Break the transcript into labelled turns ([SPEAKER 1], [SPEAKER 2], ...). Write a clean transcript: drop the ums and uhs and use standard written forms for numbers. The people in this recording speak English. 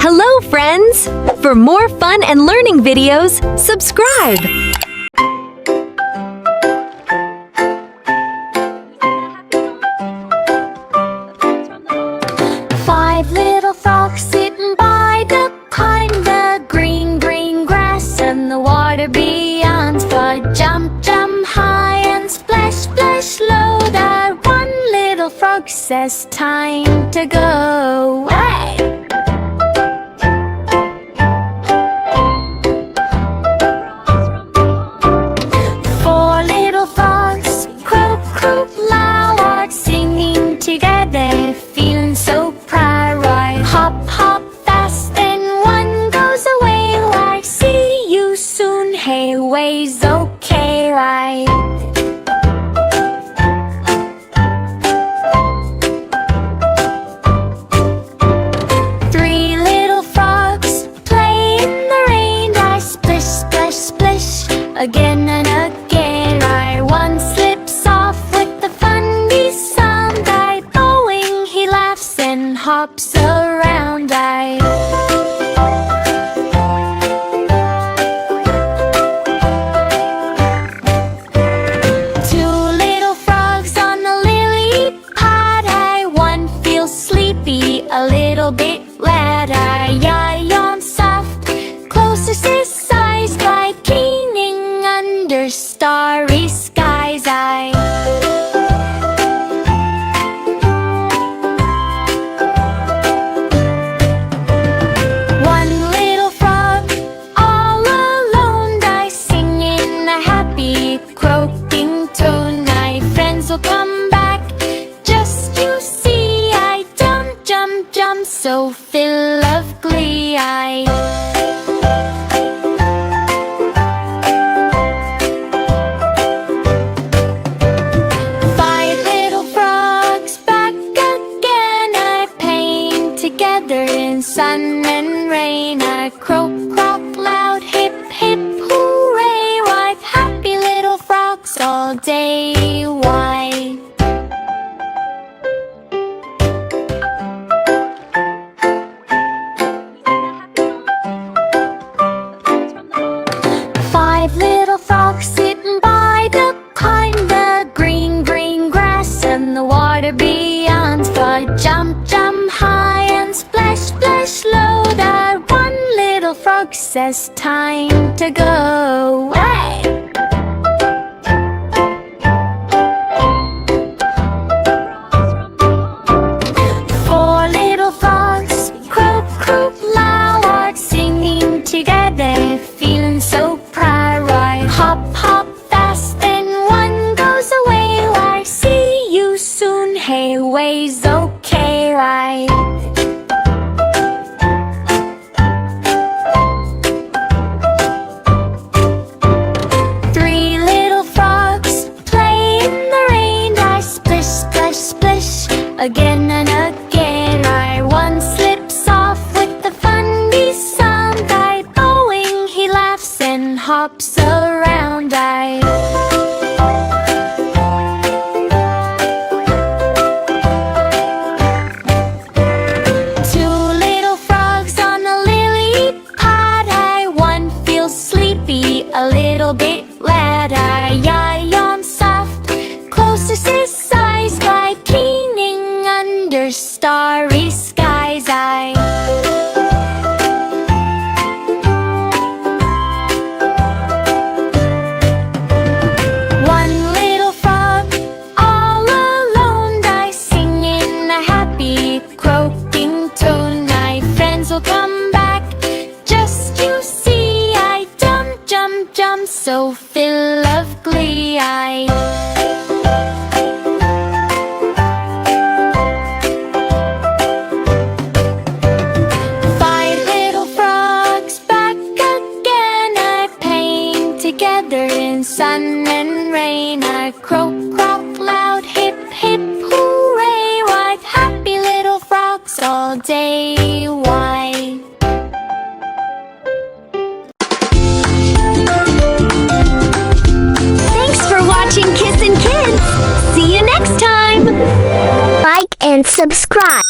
[SPEAKER 1] Hello, friends! For more fun and learning videos, subscribe!
[SPEAKER 2] Five little frogs sitting by the pond, the green, green grass and the water beyond. But jump, jump high and splash, splash low. That one little frog says, time to go. Hey! Four little frogs, croak, croak loud, singing together, feeling so proud. Right? Hop, hop fast, and one goes away. Like, see you soon. Hey, ways okay, right? Three little frogs play in the rain. I splish, splash, splish again and again. I one slips off with the funny sound. I bowing, he laughs and hops around. Two little frogs on a lily pad. I one feels sleepy, a little bit glad. I yawn soft, closest his eyes, by cleaning under starry skies. One little frog all alone, I sing in a happy croaking tone. My friends will come back, just you see. I jump, jump, jump, so full of glee. Five little frogs back again. I paint together in sun and rain. I croak, croak loud, hip, hip, hooray. Wipe happy little frogs all day. Why? Five little frogs sitting by the pond, the green, green grass and the water beyond. But jump, jump high and splash, splash low. That one little frog says, time to go. Hey! Four little frogs, croak, croak loud, singing together, feeling so proud. Right? Hop, hop fast, and one goes away. Like, see you soon. Hey, ways okay, right? Three little frogs play in the rain. I splish, splash, splish again and again. I one slips off with the funny sound. I bowing, he laughs and hops around. Two little frogs on a lily pad. I one feels sleepy, a little bit glad. I yawn soft, closest his eyes, by cleaning under starry skies. One little frog all alone, I sing in a happy croaking tone. My friends will come back, just you see. I jump, jump, jump, so full of glee. Five little frogs back again. I paint together in sun and rain. I croak, croak loud, hip, hip, hooray. Wipe happy little frogs all day. Why?
[SPEAKER 1] Thanks for watching Kissin' Kids! See you next time!
[SPEAKER 3] Like and subscribe.